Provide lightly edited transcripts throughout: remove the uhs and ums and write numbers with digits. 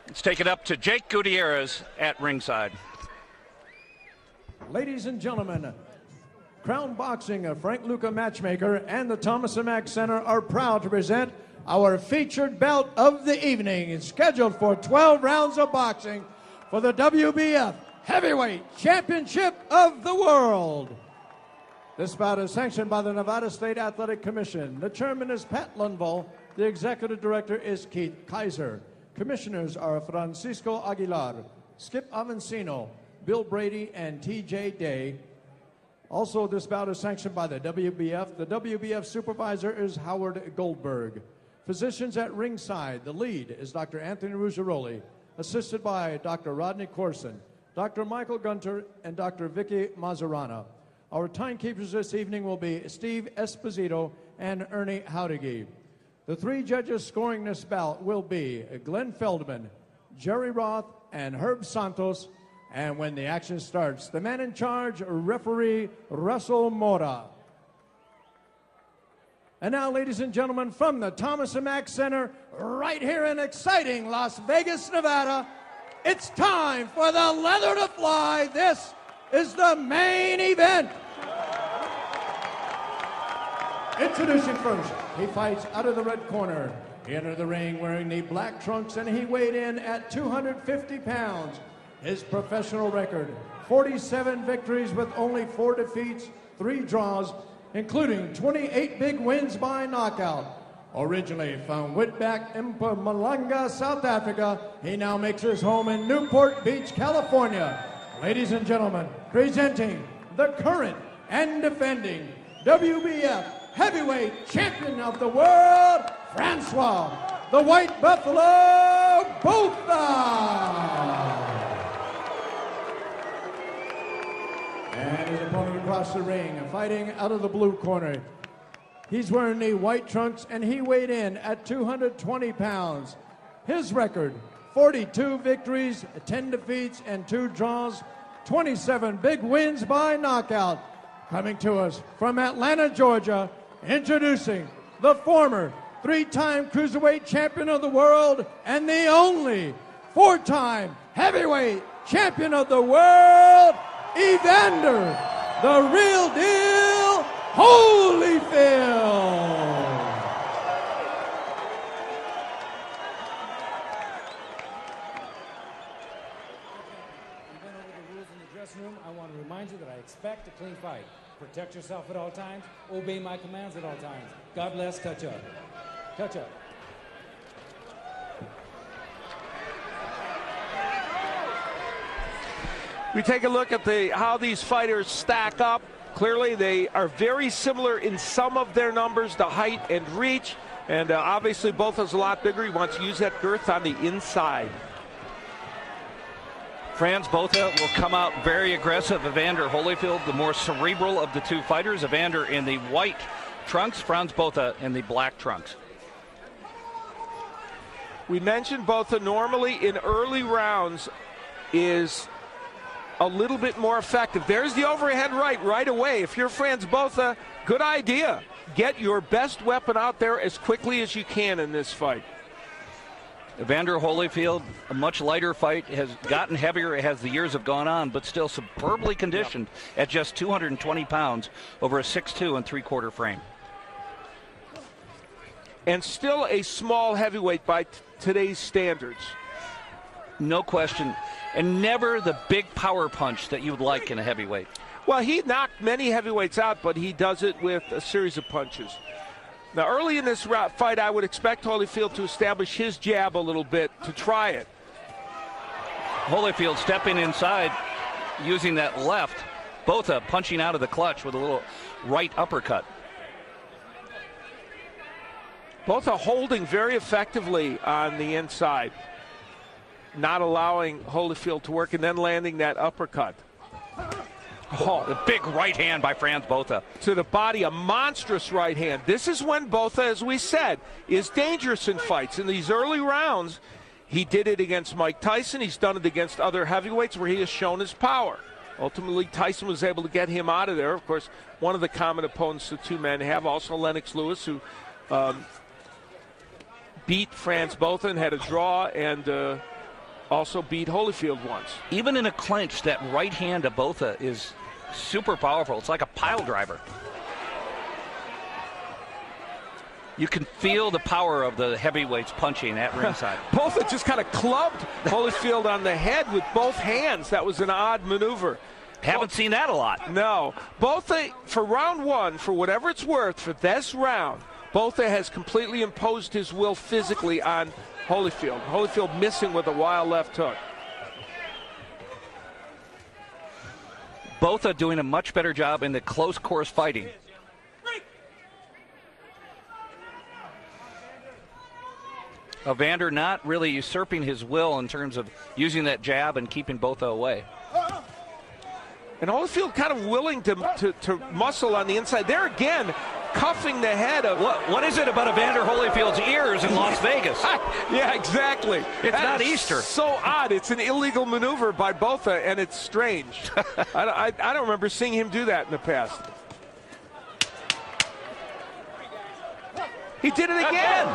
Let's take it up to Jake Gutierrez at ringside. Ladies and gentlemen, Crown Boxing, Frank Luca Matchmaker, and the Thomas & Mack Center are proud to present our featured bout of the evening. It's scheduled for 12 rounds of boxing for the WBF Heavyweight Championship of the World. This bout is sanctioned by the Nevada State Athletic Commission. The chairman is Pat Lundvall. The executive director is Keith Kaiser. Commissioners are Francisco Aguilar, Skip Avancino, Bill Brady, and T.J. Day. Also, this bout is sanctioned by the WBF. The WBF supervisor is Howard Goldberg. Physicians at ringside. The lead is Dr. Anthony Ruggiero, assisted by Dr. Rodney Corson, Dr. Michael Gunter, and Dr. Vicky Mazzarana. Our timekeepers this evening will be Steve Esposito and Ernie Howdigi. The three judges scoring this bout will be Glenn Feldman, Jerry Roth, and Herb Santos. And when the action starts, the man in charge, referee Russell Mora. And now, ladies and gentlemen, from the Thomas & Mack Center, right here in exciting Las Vegas, Nevada, it's time for the leather to fly. This is the main event. Introducing first, he fights out of the red corner. He entered the ring wearing the black trunks, and he weighed in at 250 pounds. His professional record, 47 victories with only 4 defeats, 3 draws, including 28 big wins by knockout. Originally from Witback, Mpumalanga, South Africa, he now makes his home in Newport Beach, California. Ladies and gentlemen, presenting the current and defending WBF Heavyweight Champion of the World, Francois, the White Buffalo, Botha. And his opponent across the ring, fighting out of the blue corner. He's wearing the white trunks, and he weighed in at 220 pounds. His record, 42 victories, 10 defeats, and 2 draws, 27 big wins by knockout. Coming to us from Atlanta, Georgia, introducing the former 3-time cruiserweight champion of the world and the only 4-time heavyweight champion of the world, Evander, the real deal, Holyfield. We went over the rules in the dressing room. I want to remind you that I expect a clean fight. Protect yourself at all times. Obey my commands at all times. God bless. Touch up. Touch up. We take a look at how these fighters stack up. Clearly, they are very similar in some of their numbers, the height and reach. And obviously, Botha's a lot bigger. He wants to use that girth on the inside. Frans, Botha will come out very aggressive. Evander Holyfield, the more cerebral of the two fighters. Evander in the white trunks, Frans Botha in the black trunks. We mentioned Botha normally in early rounds is a little bit more effective. There's the overhead right away. If you're Frans Botha, good idea. Get your best weapon out there as quickly as you can in this fight. Evander Holyfield, a much lighter fight, has gotten heavier as the years have gone on, but still superbly conditioned at just 220 pounds over a 6'2" and 3/4 frame. And still a small heavyweight by today's standards. No question. And never the big power punch that you would like in a heavyweight. Well, he knocked many heavyweights out, but he does it with a series of punches. Now, early in this fight, I would expect Holyfield to establish his jab a little bit to try it. Holyfield stepping inside, using that left. Botha punching out of the clutch with a little right uppercut. Botha holding very effectively on the inside, not allowing Holyfield to work, and then landing that uppercut. Oh, the big right hand by Frans Botha. To the body, a monstrous right hand. This is when Botha, as we said, is dangerous in fights. In these early rounds, he did it against Mike Tyson. He's done it against other heavyweights where he has shown his power. Ultimately, Tyson was able to get him out of there. Of course, one of the common opponents the two men have, also Lennox Lewis, who beat Frans Botha and had a draw and also beat Holyfield once. Even in a clinch, that right hand of Botha is super powerful. It's like a pile driver. You can feel the power of the heavyweights punching at ringside. Botha just kind of clubbed Holyfield on the head with both hands. That was an odd maneuver. Haven't seen that a lot. No. Botha, for round one, for whatever it's worth, for this round, Botha has completely imposed his will physically on Holyfield. Holyfield missing with a wild left hook. Botha doing a much better job in the close course fighting. Evander not really usurping his will in terms of using that jab and keeping Botha away. And Holyfield kind of willing to muscle on the inside. There again, cuffing the head of... What is it about Evander Holyfield's ears in Las Vegas? Yeah, exactly. It's not Easter. So odd. It's an illegal maneuver by Botha, and it's strange. I don't remember seeing him do that in the past. He did it again.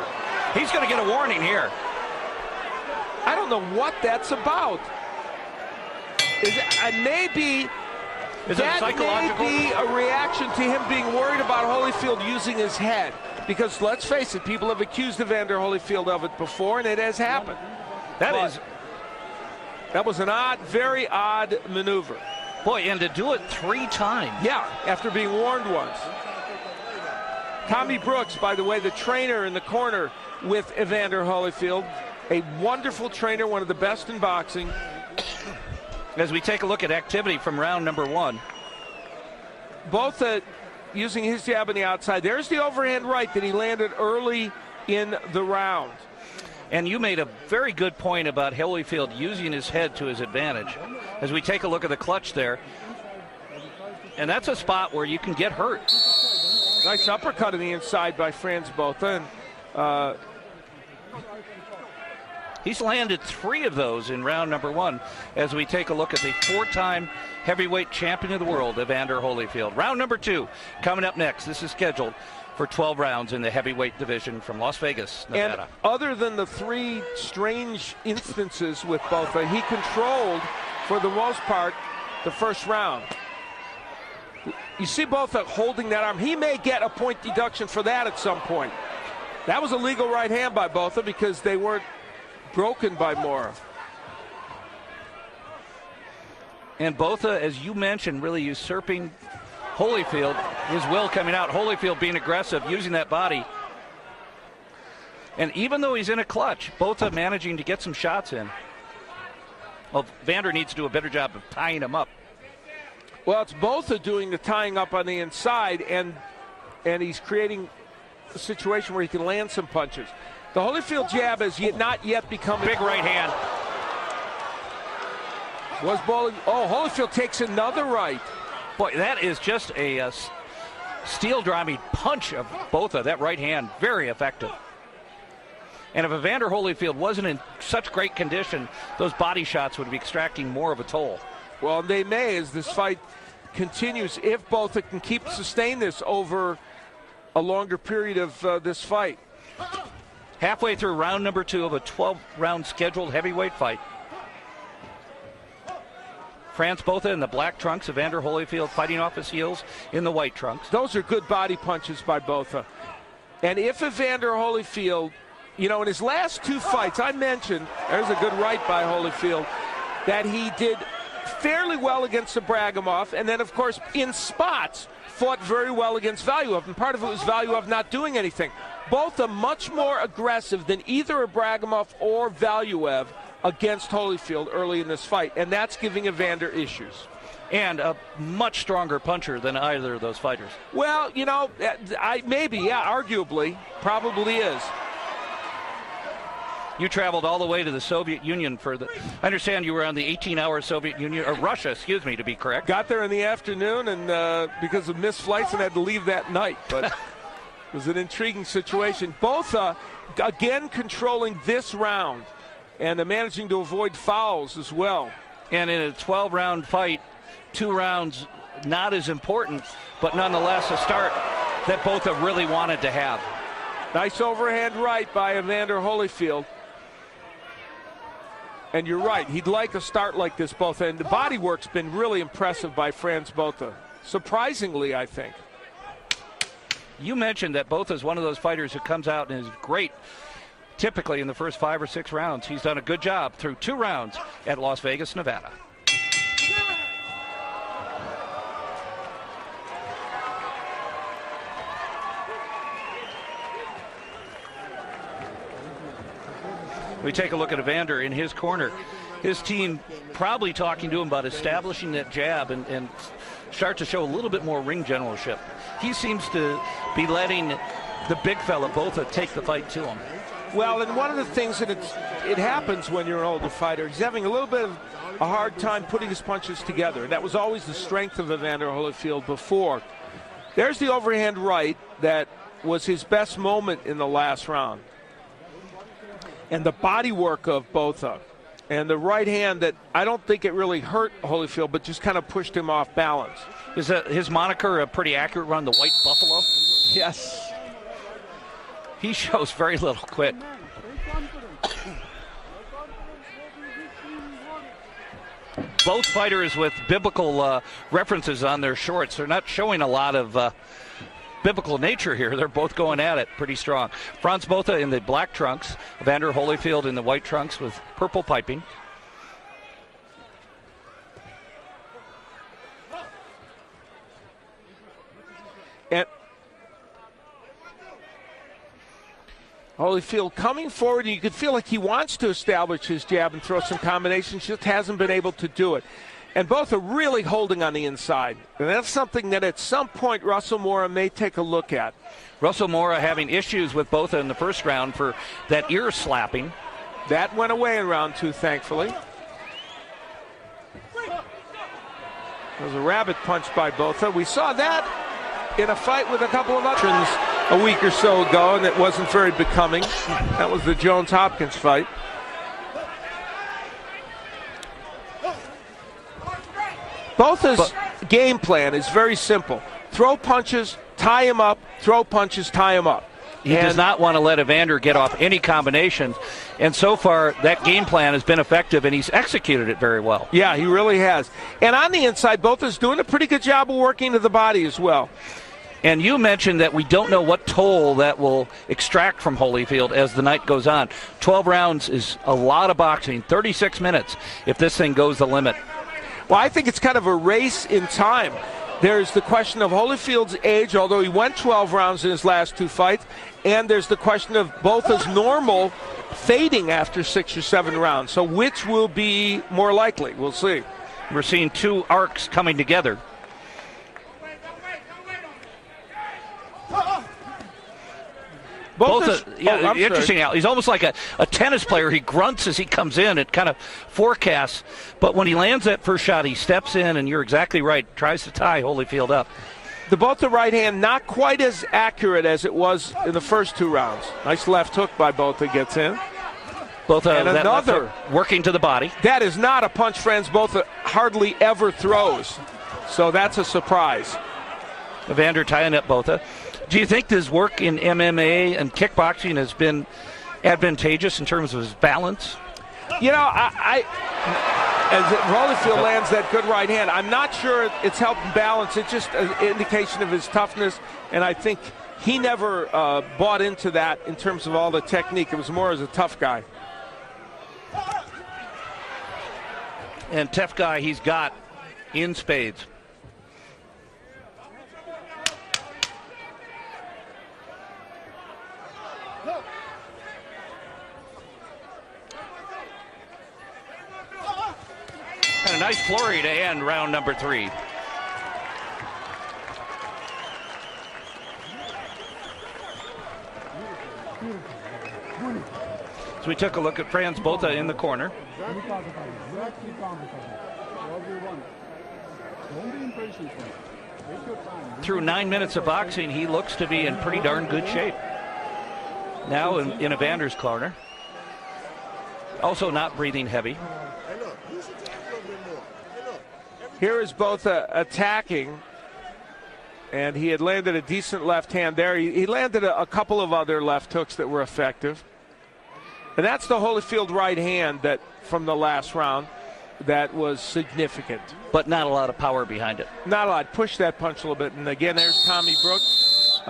He's going to get a warning here. I don't know what that's about. Maybe is it psychological? May be a reaction to him being worried about Holyfield using his head. Because let's face it, people have accused Evander Holyfield of it before, and it has happened. That was an odd, very odd maneuver. Boy, and to do it 3 times. Yeah, after being warned once. Tommy Brooks, by the way, the trainer in the corner with Evander Holyfield. A wonderful trainer, one of the best in boxing. As we take a look at activity from round number 1. Botha using his jab on the outside. There's the overhand right that he landed early in the round. And you made a very good point about Holyfield using his head to his advantage. As we take a look at the clutch there. And that's a spot where you can get hurt. Nice uppercut on the inside by Frans Botha. And, he's landed 3 of those in round number 1 as we take a look at the 4-time heavyweight champion of the world, Evander Holyfield. Round number 2 coming up next. This is scheduled for 12 rounds in the heavyweight division from Las Vegas, Nevada. And other than the 3 strange instances with Botha, he controlled, for the most part, the first round. You see Botha holding that arm. He may get a point deduction for that at some point. That was a legal right hand by Botha because they weren't broken by Mora. And Botha, as you mentioned, really usurping Holyfield, his will coming out. Holyfield being aggressive, using that body. And even though he's in a clutch, Botha managing to get some shots in. Well, Evander needs to do a better job of tying him up. Well, it's Botha doing the tying up on the inside, and he's creating a situation where he can land some punches. The Holyfield jab has not yet become big right hand. Holyfield takes another right. Boy, that is just a steel driving punch of Botha. That right hand, very effective. And if Evander Holyfield wasn't in such great condition, those body shots would be extracting more of a toll. Well, they may as this fight continues, if Botha can sustain this over a longer period of this fight. Halfway through round number 2 of a 12-round scheduled heavyweight fight. Frans Botha in the black trunks, Evander Holyfield fighting off his heels in the white trunks. Those are good body punches by Botha. And if Evander Holyfield, in his last 2 fights, I mentioned, there's a good right by Holyfield, that he did fairly well against Abragamov, and then, of course, in spots, fought very well against Valuev, and part of it was Valuev not doing anything. Botha much more aggressive than either Abragamov or Valuev against Holyfield early in this fight, and that's giving Evander issues. And a much stronger puncher than either of those fighters. Well, arguably, probably is. You traveled all the way to the Soviet Union I understand you were on the 18-hour Soviet Union, or Russia, excuse me, to be correct. Got there in the afternoon, and because of missed flights, and had to leave that night. But it was an intriguing situation. Botha, again, controlling this round, and managing to avoid fouls as well. And in a 12-round fight, 2 rounds not as important, but nonetheless a start that Botha really wanted to have. Nice overhand right by Evander Holyfield. And you're right. He'd like a start like this, Botha. And the body work's been really impressive by Frans Botha. Surprisingly, I think. You mentioned that Botha is one of those fighters who comes out and is great typically in the first 5 or 6 rounds. He's done a good job through 2 rounds at Las Vegas, Nevada. We take a look at Evander in his corner. His team probably talking to him about establishing that jab and start to show a little bit more ring generalship. He seems to be letting the big fella Botha take the fight to him. Well, and one of the things that it happens when you're an older fighter, he's having a little bit of a hard time putting his punches together. And that was always the strength of Evander Holyfield before. There's the overhand right that was his best moment in the last round. And the body work of Botha. And the right hand that I don't think it really hurt Holyfield, but just kind of pushed him off balance. Is his moniker a pretty accurate run, the White Buffalo? Yes. He shows very little quit. Both fighters with biblical references on their shorts. They're not showing a lot of biblical nature here. They're both going at it pretty strong. Frans Botha in the black trunks, Evander Holyfield in the white trunks with purple piping. And Holyfield coming forward, you could feel like he wants to establish his jab and throw some combinations, just hasn't been able to do it. And both are really holding on the inside. And that's something that at some point Russell Mora may take a look at. Russell Mora having issues with Botha in the first round for that ear slapping. That went away in round 2, thankfully. There was a rabbit punch by Botha. We saw that in a fight with a couple of veterans a week or so ago, and it wasn't very becoming. That was the Jones-Hopkins fight. Botha's game plan is very simple. Throw punches, tie him up, throw punches, tie him up. He does not want to let Evander get off any combinations. And so far, that game plan has been effective, and he's executed it very well. Yeah, he really has. And on the inside, Botha's doing a pretty good job of working to the body as well. And you mentioned that we don't know what toll that will extract from Holyfield as the night goes on. 12 rounds is a lot of boxing, 36 minutes if this thing goes the limit. Well, I think it's kind of a race in time. There's the question of Holyfield's age, although he went 12 rounds in his last 2 fights, and there's the question of Botha's normal fading after 6 or 7 rounds. So which will be more likely? We'll see. We're seeing 2 arcs coming together. Interesting. He's almost like a tennis player. He grunts as he comes in. It kind of forecasts. But when he lands that first shot, he steps in, and you're exactly right, tries to tie Holyfield up. The Botha right hand not quite as accurate as it was in the first 2 rounds. Nice left hook by Botha, gets in. Botha, and another working to the body. That is not a punch Frans Botha hardly ever throws. So that's a surprise. Evander tying up Botha. Do you think his work in MMA and kickboxing has been advantageous in terms of his balance? You know, as Holyfield lands that good right hand, I'm not sure it's helping balance. It's just an indication of his toughness, and I think he never bought into that in terms of all the technique. It was more as a tough guy. And tough guy he's got in spades. And a nice flurry to end round number 3. So we took a look at Frans Botha in the corner. Through 9 minutes of boxing, he looks to be in pretty darn good shape. Now in Evander's corner. Also not breathing heavy. Here is Botha attacking, and he had landed a decent left hand there. He landed a couple of other left hooks that were effective. And that's the Holyfield right hand that from the last round that was significant. But not a lot of power behind it. Not a lot. Push that punch a little bit. And again, there's Tommy Brooks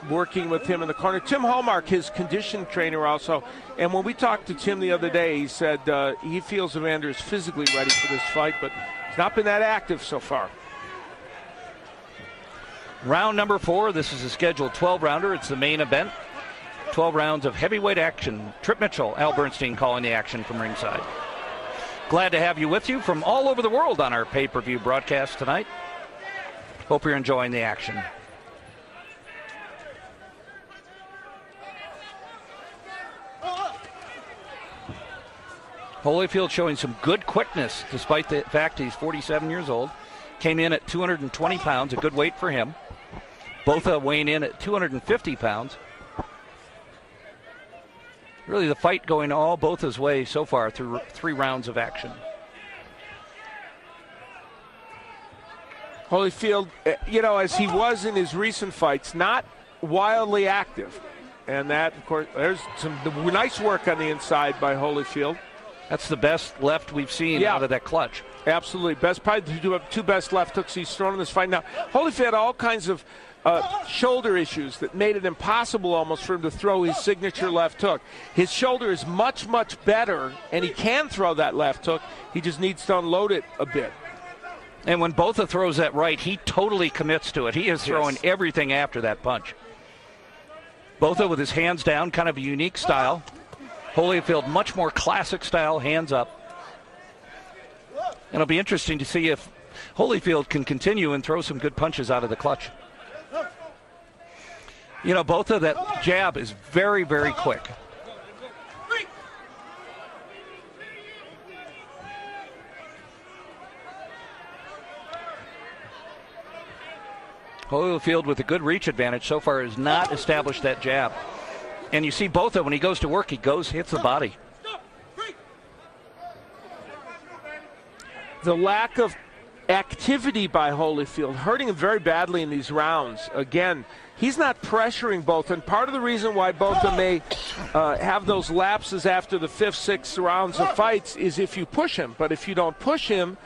working with him in the corner. Tim Hallmark, his condition trainer also. And when we talked to Tim the other day, he said he feels Evander is physically ready for this fight, but he's not been that active so far. Round number 4. This is a scheduled 12-rounder. It's the main event. 12 rounds of heavyweight action. Trip Mitchell, Al Bernstein calling the action from ringside. Glad to have you with you from all over the world on our pay-per-view broadcast tonight. Hope you're enjoying the action. Holyfield showing some good quickness despite the fact he's 47 years old. Came in at 220 pounds, a good weight for him. Botha weighing in at 250 pounds. Really the fight going all Botha's way so far through 3 rounds of action. Holyfield, as he was in his recent fights, not wildly active. And that, of course, there's some nice work on the inside by Holyfield. That's the best left we've seen out of that clutch. Absolutely. Probably the two best left hooks he's thrown in this fight. Now, Holyfield had all kinds of shoulder issues that made it impossible almost for him to throw his signature left hook. His shoulder is much, much better, and he can throw that left hook. He just needs to unload it a bit. And when Botha throws that right, he totally commits to it. He is throwing everything after that punch. Botha with his hands down, kind of a unique style. Holyfield, much more classic style, hands up. And it'll be interesting to see if Holyfield can continue and throw some good punches out of the clutch. Botha, that jab is very, very quick. Holyfield with a good reach advantage so far has not established that jab. And you see Botha, when he goes to work, hits the body. The lack of activity by Holyfield hurting him very badly in these rounds. Again, he's not pressuring Botha, and part of the reason why Botha may have those lapses after the 5th, 6th rounds of fights is if you push him. But if you don't push him,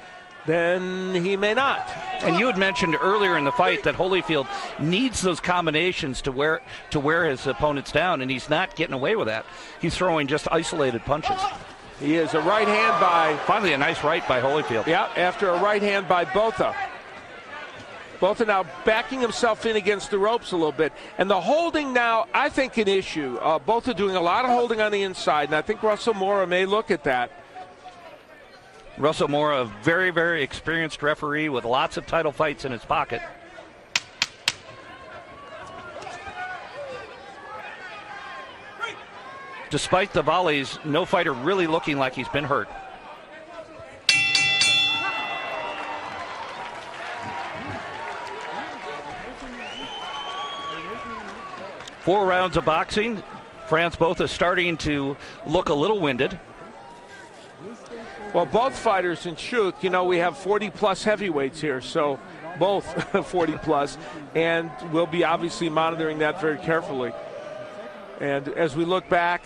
then he may not. And you had mentioned earlier in the fight that Holyfield needs those combinations to wear his opponents down, and he's not getting away with that. He's throwing just isolated punches. He is a right hand by... Finally, a nice right by Holyfield. Yeah, after a right hand by Botha. Botha now backing himself in against the ropes a little bit. And the holding now, I think, an issue. Botha doing a lot of holding on the inside, and I think Russell Mora may look at that. Russell Mora, a very, very experienced referee with lots of title fights in his pocket. Despite the volleys, no fighter really looking like he's been hurt. Four rounds of boxing. Frans Botha starting to look a little winded. Well, both fighters, in truth, we have 40-plus heavyweights here, so both 40-plus, and we'll be obviously monitoring that very carefully. And as we look back,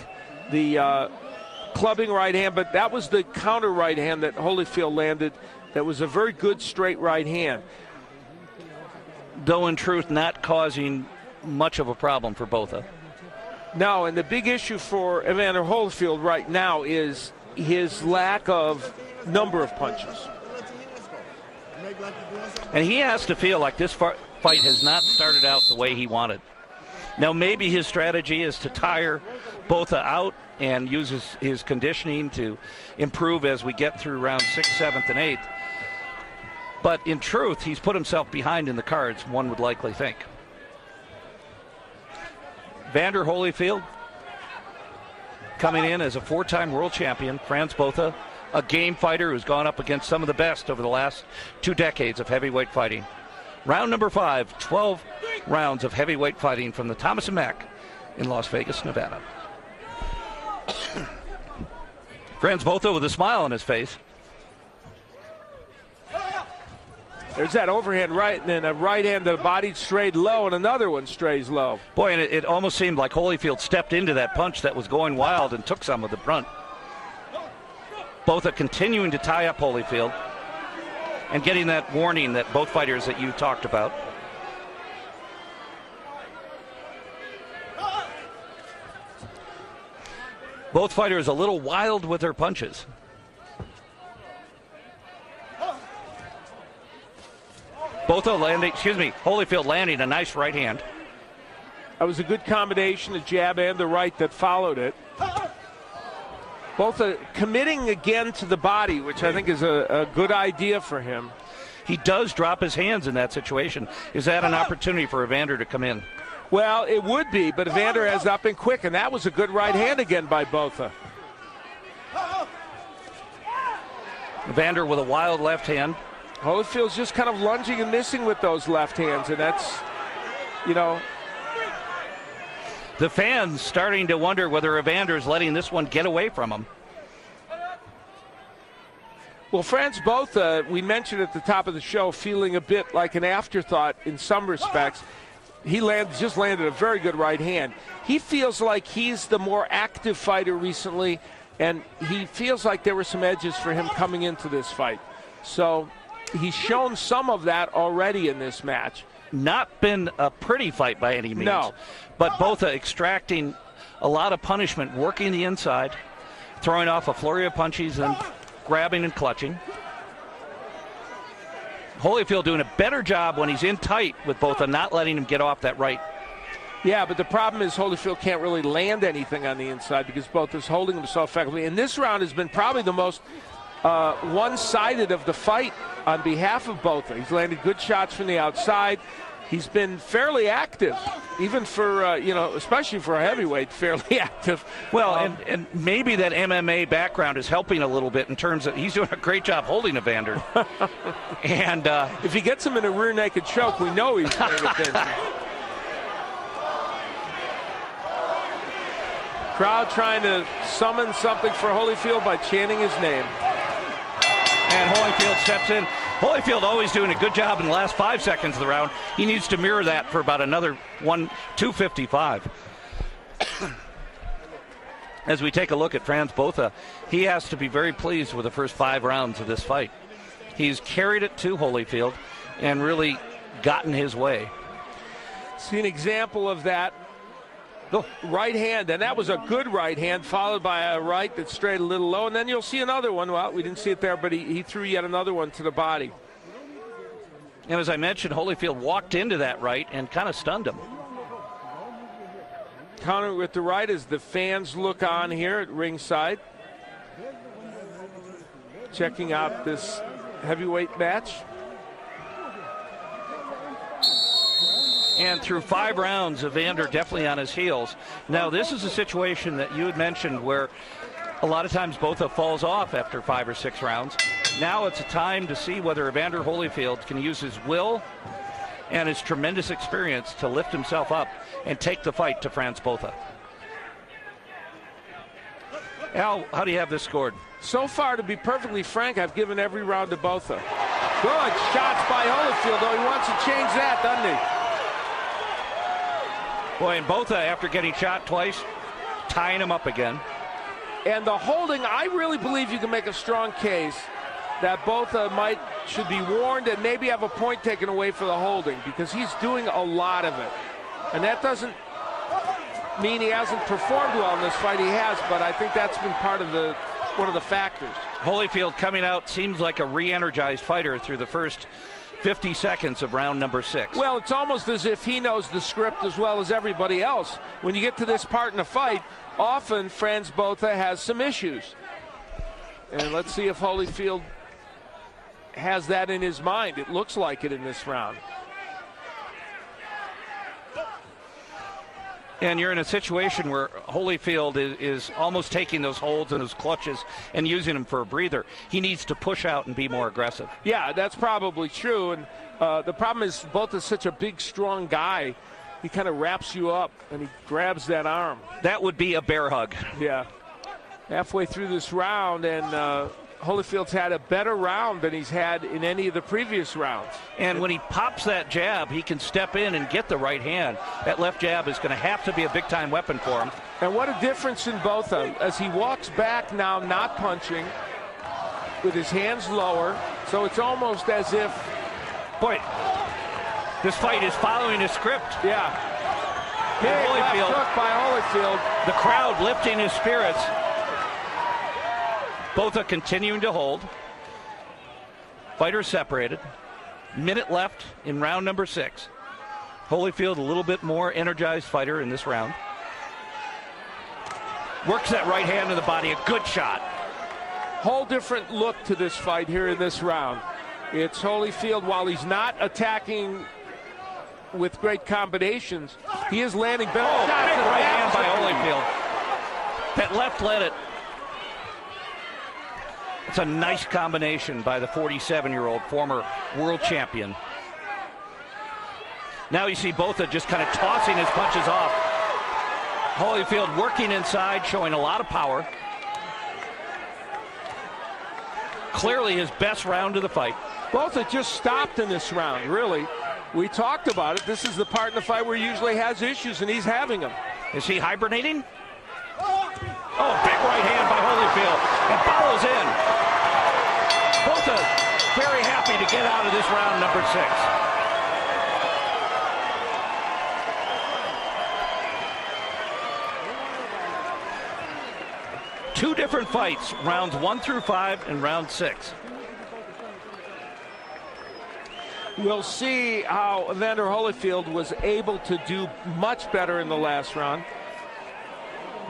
the clubbing right hand, but that was the counter right hand that Holyfield landed. That was a very good straight right hand. Though, in truth, not causing much of a problem for Botha. No, and the big issue for Evander Holyfield right now is his lack of number of punches. And he has to feel like this fight has not started out the way he wanted. Now, maybe his strategy is to tire Botha out and use his conditioning to improve as we get through round 6th, 7th, and 8th. But in truth, he's put himself behind in the cards, one would likely think. Evander Holyfield coming in as a 4-time world champion. Frans Botha, a game fighter who's gone up against some of the best over the last 2 decades of heavyweight fighting. Round number 5, 12 rounds of heavyweight fighting from the Thomas & Mack in Las Vegas, Nevada. Frans Botha with a smile on his face. There's that overhand right, and then a right hand to the body strayed low, and another one strays low. Boy, and it almost seemed like Holyfield stepped into that punch that was going wild and took some of the brunt. Botha continuing to tie up Holyfield and getting that warning that both fighters that you talked about. Both fighters a little wild with their punches. Holyfield landing a nice right hand. That was a good combination, the jab and the right that followed it. Both committing again to the body, which I think is a good idea for him. He does drop his hands in that situation. Is that an opportunity for Evander to come in? Well, it would be, but Evander has not been quick, and that was a good right hand again by Botha. Evander with a wild left hand. Holyfield's just kind of lunging and missing with those left hands, and that's, you know. The fans starting to wonder whether Evander's letting this one get away from him. Well, Frans Botha, we mentioned at the top of the show, feeling a bit like an afterthought in some respects. He just landed a very good right hand. He feels like he's the more active fighter recently, and he feels like there were some edges for him coming into this fight. So he's shown some of that already in this match. Not been a pretty fight by any means. No. But Botha extracting a lot of punishment, working the inside, throwing off a flurry of punches and grabbing and clutching. Holyfield doing a better job when he's in tight with Botha, not letting him get off that right. Yeah, but the problem is Holyfield can't really land anything on the inside because Botha's holding him so effectively. And this round has been probably the most one-sided of the fight on behalf of Botha. He's landed good shots from the outside. He's been fairly active, even for, especially for a heavyweight, fairly active. Well, and maybe that MMA background is helping a little bit in terms of he's doing a great job holding Evander. And if he gets him in a rear naked choke, we know he's paying attention. Crowd trying to summon something for Holyfield by chanting his name. And Holyfield steps in. Holyfield always doing a good job in the last 5 seconds of the round. He needs to mirror that for about another 2:55. As we take a look at Frans Botha, he has to be very pleased with the first 5 rounds of this fight. He's carried it to Holyfield and really gotten his way. See an example of that. The right hand, and that was a good right hand, followed by a right that strayed a little low, and then you'll see another one. Well, we didn't see it there, but he threw yet another one to the body. And as I mentioned, Holyfield walked into that right and kind of stunned him. Counter with the right as the fans look on here at ringside, checking out this heavyweight match. And through 5 rounds, Evander definitely on his heels. Now, this is a situation that you had mentioned where a lot of times Botha falls off after 5 or 6 rounds. Now it's a time to see whether Evander Holyfield can use his will and his tremendous experience to lift himself up and take the fight to Frans Botha. Al, how do you have this scored? So far, to be perfectly frank, I've given every round to Botha. Good shots by Holyfield, though he wants to change that, doesn't he? Boy, and Botha, after getting shot twice, tying him up again. And the holding, I really believe you can make a strong case that Botha should be warned and maybe have a point taken away for the holding because he's doing a lot of it. And that doesn't mean he hasn't performed well in this fight. He has, but I think that's been part of one of the factors. Holyfield coming out seems like a re-energized fighter through the first 50 seconds of round number 6. Well, it's almost as if he knows the script as well as everybody else. When you get to this part in the fight, often Frans Botha has some issues. And let's see if Holyfield has that in his mind. It looks like it in this round. And you're in a situation where Holyfield is almost taking those holds and those clutches and using them for a breather. He needs to push out and be more aggressive. Yeah, that's probably true. And the problem is Botha's such a big, strong guy. He kind of wraps you up and he grabs that arm. That would be a bear hug. Yeah. Halfway through this round, and Holyfield's had a better round than he's had in any of the previous rounds. And when he pops that jab, he can step in and get the right hand. That left jab is going to have to be a big-time weapon for him. And what a difference in Botha as he walks back now, not punching, with his hands lower. So it's almost as if, boy, this fight is following a script. Yeah. Big left hook by Holyfield. The crowd lifting his spirits. Botha continuing to hold. Fighters separated. Minute left in round number 6. Holyfield a little bit more energized fighter in this round. Works that right hand to the body. A good shot. Whole different look to this fight here in this round. It's Holyfield, while he's not attacking with great combinations, he is landing better shots. Big right hand by Holyfield. That left led it. It's a nice combination by the 47-year-old former world champion. Now you see Botha just kind of tossing his punches off. Holyfield working inside, showing a lot of power. Clearly his best round of the fight. Botha just stopped in this round, really. We talked about it. This is the part in the fight where he usually has issues, and he's having them. Is he hibernating? Oh, big right hand by Holyfield. And follows in. Botha very happy to get out of this round number 6. Two different fights, rounds 1 through 5 and round 6. We'll see how Evander Holyfield was able to do much better in the last round.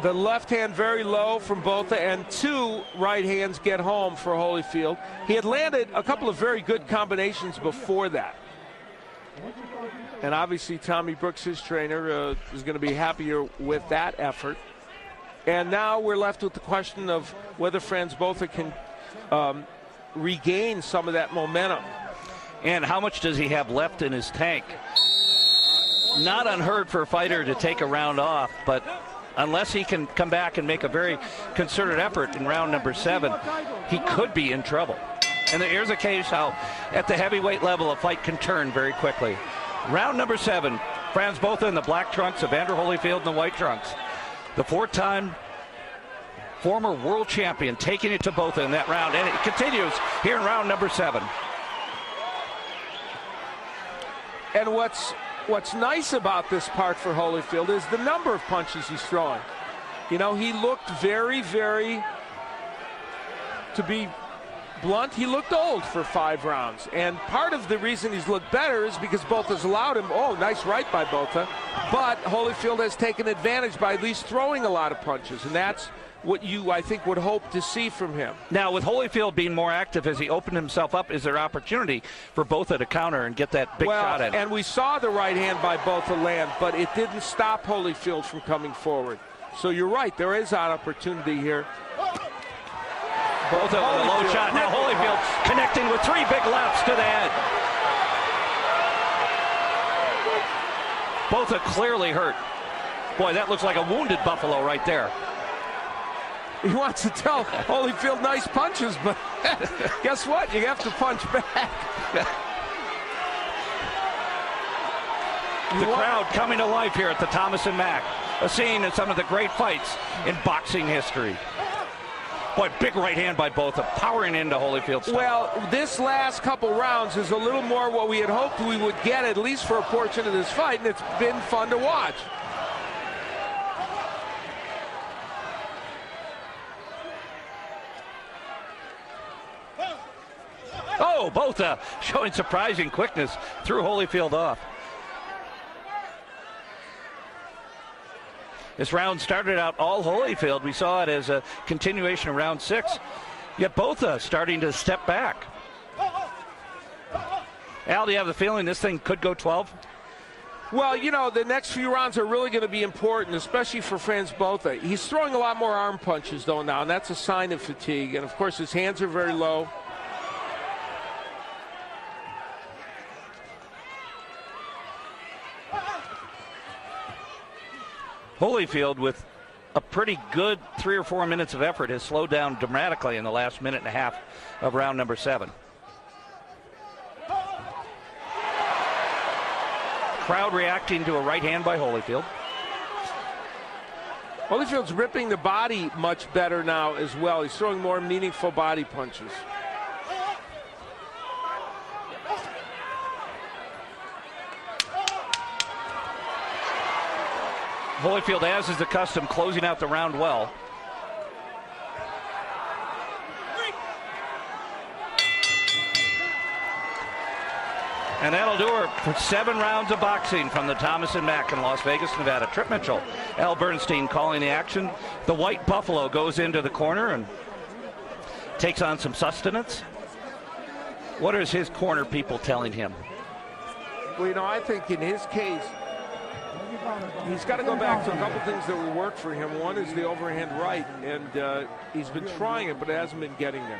The left hand very low from Botha, and 2 right hands get home for Holyfield. He had landed a couple of very good combinations before that. And obviously Tommy Brooks, his trainer, is going to be happier with that effort. And now we're left with the question of whether Frans Botha can regain some of that momentum. And how much does he have left in his tank? Not unheard for a fighter to take a round off, but unless he can come back and make a very concerted effort in round number 7, he could be in trouble. And here's a case how at the heavyweight level a fight can turn very quickly. Round number 7, Frans Botha in the black trunks, Evander Holyfield in the white trunks. The 4-time former world champion taking it to Botha in that round, and it continues here in round number 7. And what's nice about this part for Holyfield is the number of punches he's throwing. You know, he looked very, to be blunt, he looked old for 5 rounds. And part of the reason he's looked better is because Botha's allowed him. Oh, nice right by Botha. But Holyfield has taken advantage by at least throwing a lot of punches. And that's what you, I think, would hope to see from him. Now, with Holyfield being more active as he opened himself up, is there opportunity for Botha to counter and get that big shot in? And we saw the right hand by Botha land, but it didn't stop Holyfield from coming forward. So you're right, there is an opportunity here. Botha with a low shot. Now Holyfield connecting with 3 big lefts to the head. Botha clearly hurt. Boy, that looks like a wounded buffalo right there. He wants to tell Holyfield nice punches, but guess what? You have to punch back. The crowd coming to life here at the Thomas & Mack. A scene in some of the great fights in boxing history. Boy, big right hand by Botha, powering into Holyfield's stomach. Well, this last couple rounds is a little more what we had hoped we would get, at least for a portion of this fight, and it's been fun to watch. Oh, Botha showing surprising quickness, threw Holyfield off. This round started out all Holyfield. We saw it as a continuation of round 6. Yet Botha starting to step back. Al, do you have the feeling this thing could go 12? Well, you know, the next few rounds are really going to be important, especially for Frans Botha. He's throwing a lot more arm punches, though, now, and that's a sign of fatigue. And, of course, his hands are very low. Holyfield with a pretty good 3 or 4 minutes of effort has slowed down dramatically in the last minute and a half of round number 7. Crowd reacting to a right hand by Holyfield. Holyfield's ripping the body much better now as well. He's throwing more meaningful body punches. Holyfield, as is the custom, closing out the round well. And that'll do her for 7 rounds of boxing from the Thomas & Mack in Las Vegas, Nevada. Trip Mitchell, Al Bernstein calling the action. The White Buffalo goes into the corner and takes on some sustenance. What is his corner people telling him? Well, I think in his case, he's got to go back to a couple things that will work for him. One is the overhand right, and he's been trying it, but it hasn't been getting there.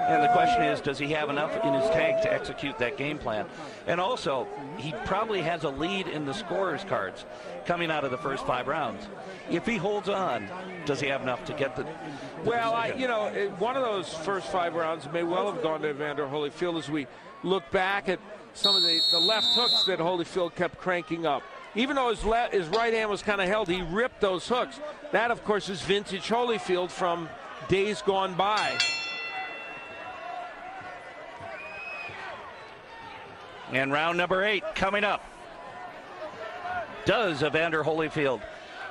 And the question is, does he have enough in his tank to execute that game plan? And also, he probably has a lead in the scorer's cards coming out of the first 5 rounds. If he holds on, does he have enough to get the... Well, one of those first 5 rounds may well have gone to Evander Holyfield as we look back at some of the left hooks that Holyfield kept cranking up. Even though his right hand was kind of held, he ripped those hooks. That, of course, is vintage Holyfield from days gone by. And round number 8 coming up. Does Evander Holyfield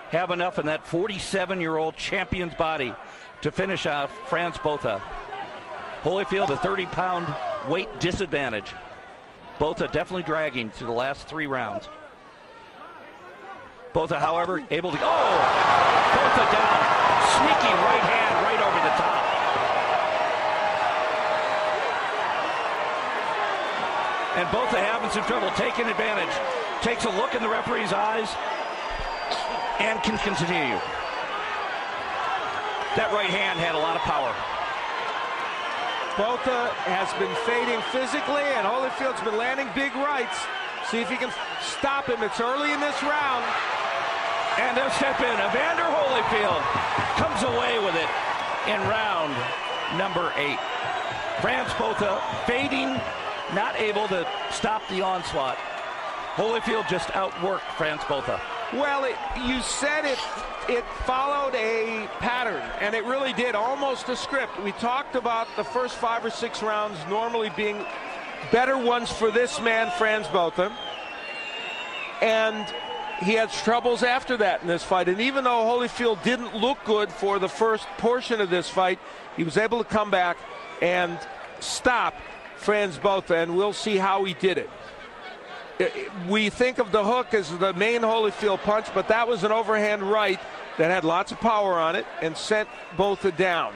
have enough in that 47-year-old champion's body to finish off Frans Botha? Holyfield, a 30-pound weight disadvantage. Botha definitely dragging through the last 3 rounds. Botha, however, able to... Oh! Botha down. Sneaky right hand right over the top. And Botha having some trouble taking advantage. Takes a look in the referee's eyes and can continue. That right hand had a lot of power. Botha has been fading physically, and Holyfield's been landing big rights. See if he can stop him. It's early in this round. And they'll step in. Evander Holyfield comes away with it in round number 8. Frans Botha fading, not able to stop the onslaught. Holyfield just outworked Frans Botha. Well, you said it followed a pattern, and it really did, almost a script. We talked about the first 5 or 6 rounds normally being better ones for this man, Frans Botha. And he had troubles after that in this fight. And even though Holyfield didn't look good for the first portion of this fight, he was able to come back and stop Frans Botha, and we'll see how he did it. We think of the hook as the main Holyfield punch, but that was an overhand right that had lots of power on it and sent Botha down.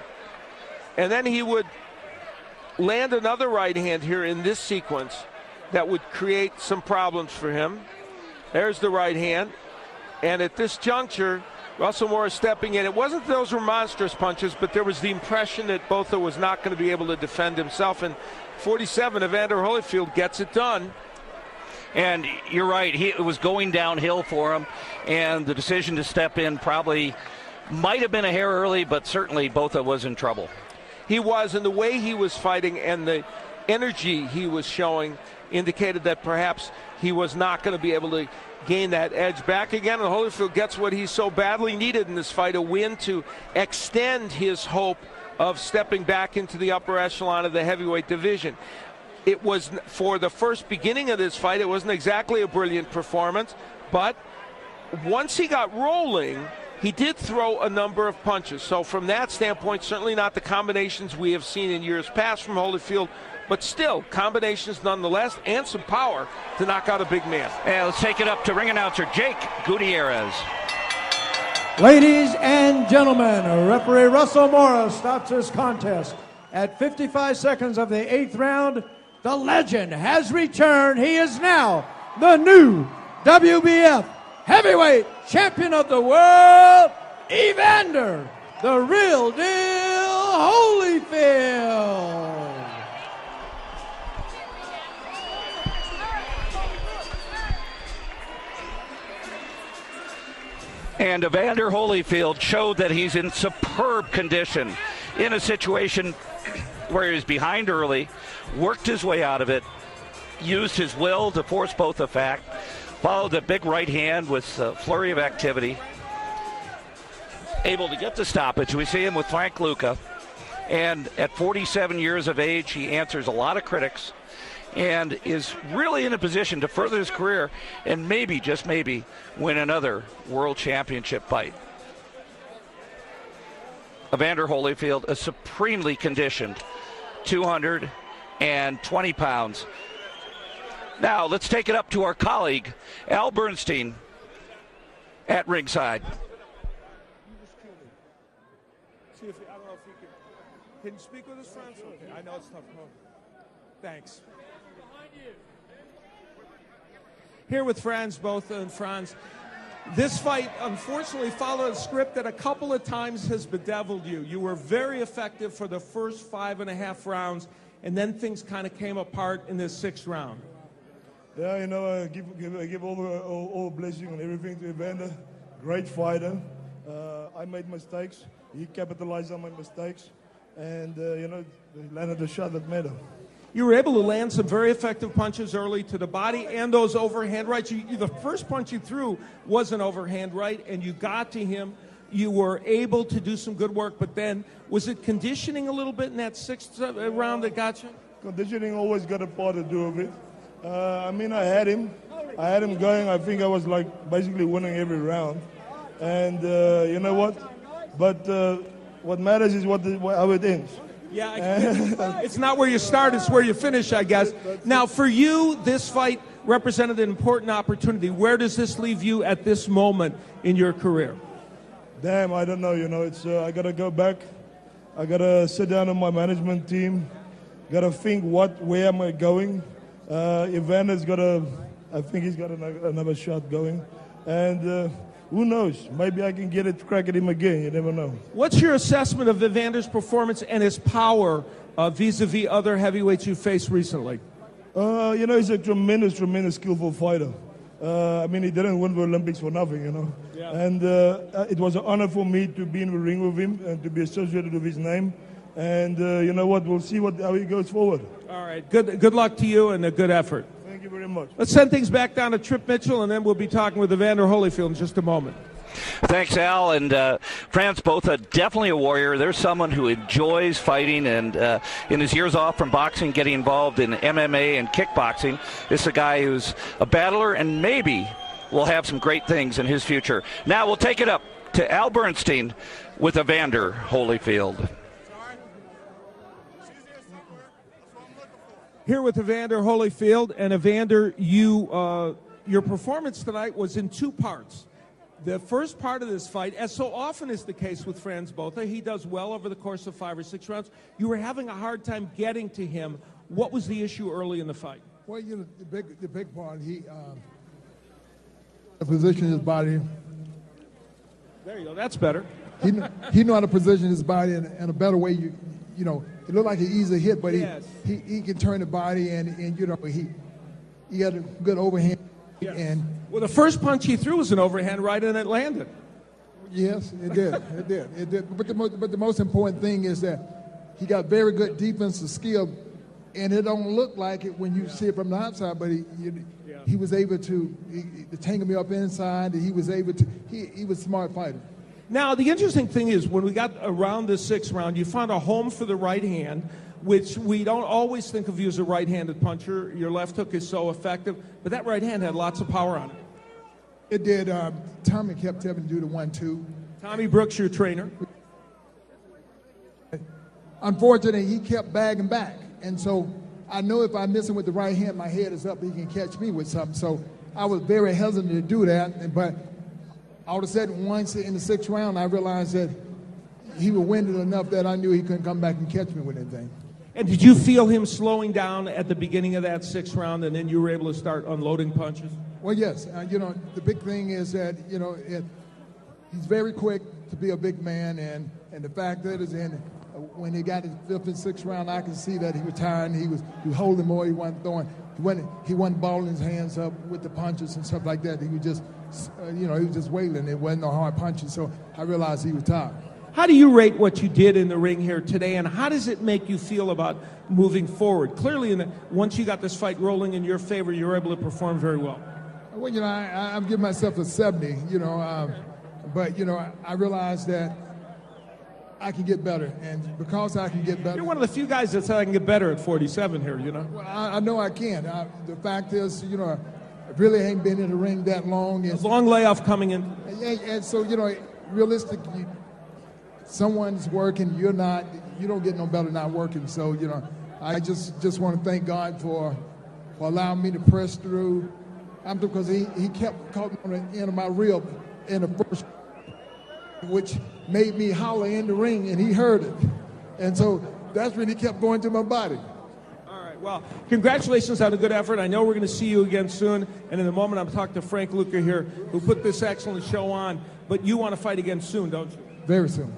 And then he would land another right hand here in this sequence that would create some problems for him. There's the right hand. And at this juncture, Russell Morris stepping in. It wasn't those were monstrous punches, but there was the impression that Botha was not going to be able to defend himself. And 47, Evander Holyfield gets it done. And you're right, it was going downhill for him, and the decision to step in probably might have been a hair early, but certainly Botha was in trouble. He was, and the way he was fighting and the energy he was showing indicated that perhaps he was not going to be able to gain that edge back again. And Holyfield gets what he so badly needed in this fight, a win to extend his hope of stepping back into the upper echelon of the heavyweight division. It was, for the first beginning of this fight, it wasn't exactly a brilliant performance, but once he got rolling, he did throw a number of punches. So from that standpoint, certainly not the combinations we have seen in years past from Holyfield, but still combinations nonetheless, and some power to knock out a big man. And let's take it up to ring announcer Jake Gutierrez. Ladies and gentlemen, referee Russell Morris stops this contest at 55 seconds of the 8th round. The legend has returned. He is now the new WBF heavyweight champion of the world, Evander, the real deal Holyfield. And Evander Holyfield showed that he's in superb condition in a situation where he was behind early, worked his way out of it, used his will to force Botha back, followed a big right hand with a flurry of activity, able to get the stoppage. We see him with Frank Luca. And at 47 years of age, he answers a lot of critics and is really in a position to further his career and maybe, just maybe, win another world championship fight. Evander Holyfield, a supremely conditioned 220 pounds. Now, let's take it up to our colleague, Al Bernstein, at ringside. See if, I don't know if you can you speak with us, Frans? Okay, I know it's tough. Oh, thanks. Here with Frans, Botha and Frans. This fight, unfortunately, followed a script that a couple of times has bedeviled you. You were very effective for the first 5.5 rounds, and then things kind of came apart in this 6th round. Yeah, you know, I give all blessing and everything to Evander. Great fighter. I made mistakes. He capitalized on my mistakes. And, you know, he landed a shot that mattered. You were able to land some very effective punches early to the body and those overhand rights. The first punch you threw was an overhand right, and you got to him. You were able to do some good work, but then was it conditioning a little bit in that 6th round that got you? Conditioning always got a part to do with it. I mean, I had him going. I think I was like basically winning every round. And you know what? But what matters is how it ends. Yeah, it's not where you start, it's where you finish, I guess. Now, for you, this fight represented an important opportunity. Where does this leave you at this moment in your career? Damn, I don't know. You know, it's I got to go back. I got to sit down on my management team. Got to think where am I going. Evander's got I think he's got another shot going. And who knows? Maybe I can get it, crack at him again. You never know. What's your assessment of Evander's performance and his power vis-a-vis other heavyweights you faced recently? You know, he's a tremendous skillful fighter. I mean, he didn't win the Olympics for nothing, you know. Yeah. And it was an honor for me to be in the ring with him and to be associated with his name. And you know what? We'll see how he goes forward. All right. Good luck to you and a good effort. Thank you very much. Let's send things back down to Trip Mitchell, and then we'll be talking with Evander Holyfield in just a moment. Thanks, Al. And Frans Botha, definitely a warrior. There's someone who enjoys fighting, and in his years off from boxing, getting involved in MMA and kickboxing. This is a guy who's a battler and maybe will have some great things in his future. Now we'll take it up to Al Bernstein with Evander Holyfield. Here with Evander Holyfield, and Evander, your performance tonight was in 2 parts. The first part of this fight, as so often is the case with Frans Botha, he does well over the course of 5 or 6 rounds. You were having a hard time getting to him. What was the issue early in the fight? Well, you know, the big part, he positioned his body. There you go. That's better. He knew how to position his body in a better way. You know, it looked like an easy hit, but yes. he can turn the body, and you know, he had a good overhand. Yes. And well, the first punch he threw was an overhand right, and it landed. Yes, it did. But the most important thing is that he got very good defensive skill, and it don't look like it when you see it from the outside. But he was able to tangle me up inside. And he was able to. He was a smart fighter. Now, the interesting thing is, when we got around the 6th round, you found a home for the right hand, which we don't always think of you as a right-handed puncher. Your left hook is so effective, but that right hand had lots of power on it. It did. Tommy kept having to do the 1-2. Tommy Brooks, your trainer. Unfortunately, he kept bagging back, and so I know if I miss him with the right hand, my head is up, he can catch me with something. So I was very hesitant to do that, but all of a sudden, once in the 6th round, I realized that he was winded enough that I knew he couldn't come back and catch me with anything. And did you feel him slowing down at the beginning of that 6th round, and then you were able to start unloading punches? Well, yes. You know, the big thing is that, you know, he's very quick to be a big man, and the fact that is when he got his 5th and 6th round, I could see that he was tired, and he was holding more, he wasn't throwing. He wasn't balling his hands up with the punches and stuff like that. He was just he was just wailing. It wasn't no hard punches, so I realized he was tired. How do you rate what you did in the ring here today, and how does it make you feel about moving forward? Clearly, once you got this fight rolling in your favor, you were able to perform very well. Well, I'm giving myself a 70, but, I realized that I can get better, and because I can get better. You're one of the few guys that said I can get better at 47 here, Well, I know I can. The fact is, I really ain't been in the ring that long. A long layoff coming in. And so, realistically, someone's working, you're not, you don't get no better not working. So, I just want to thank God for allowing me to press through. Because he kept caught me on the end of my rib in the first, which made me holler in the ring, and he heard it. And so that's when he kept going to my body. All right, well, congratulations on a good effort. I know we're going to see you again soon. And in a moment, I'm talking to Frank Luca here, who put this excellent show on. But you want to fight again soon, don't you? Very soon.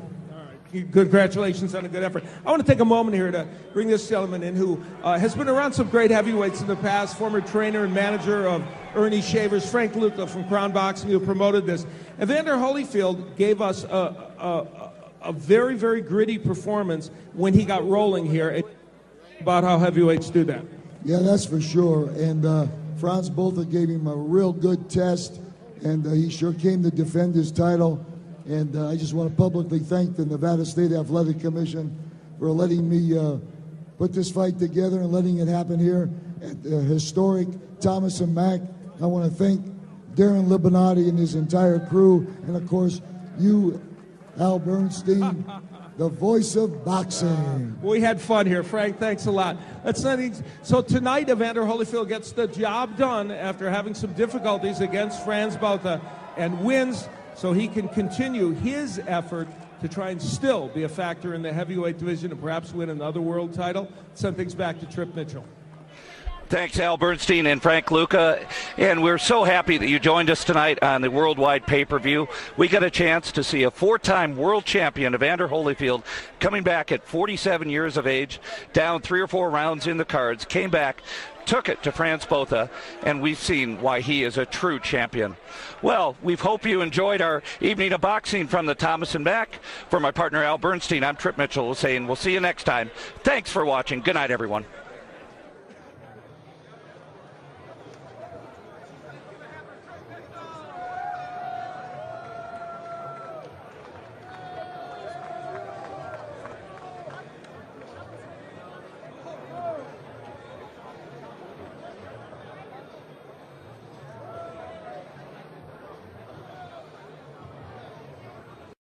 Congratulations on a good effort. I want to take a moment here to bring this gentleman in who has been around some great heavyweights in the past, former trainer and manager of Ernie Shavers, Frank Luca from Crown Boxing, who promoted this. Evander Holyfield gave us a very, very gritty performance when he got rolling here about how heavyweights do that. Yeah, that's for sure. And Frans Botha gave him a real good test, and he sure came to defend his title. And I just want to publicly thank the Nevada State Athletic Commission for letting me put this fight together and letting it happen here at the historic Thomas and Mack. I want to thank Darren Libinati and his entire crew, and of course you, Al Bernstein, the voice of boxing. We had fun here, Frank. Thanks a lot. So tonight, Evander Holyfield gets the job done after having some difficulties against Frans Botha and wins, so he can continue his effort to try and still be a factor in the heavyweight division and perhaps win another world title. Send things back to Trip Mitchell. Thanks, Al Bernstein and Frank Luca. And we're so happy that you joined us tonight on the worldwide pay-per-view. We got a chance to see a four-time world champion, Evander Holyfield, coming back at 47 years of age, down 3 or 4 rounds in the cards, came back, took it to Frans Botha, and we've seen why he is a true champion. Well, we hope you enjoyed our evening of boxing from the Thomas and Mack. For my partner Al Bernstein, I'm Trip Mitchell saying we'll see you next time. Thanks for watching. Good night, everyone.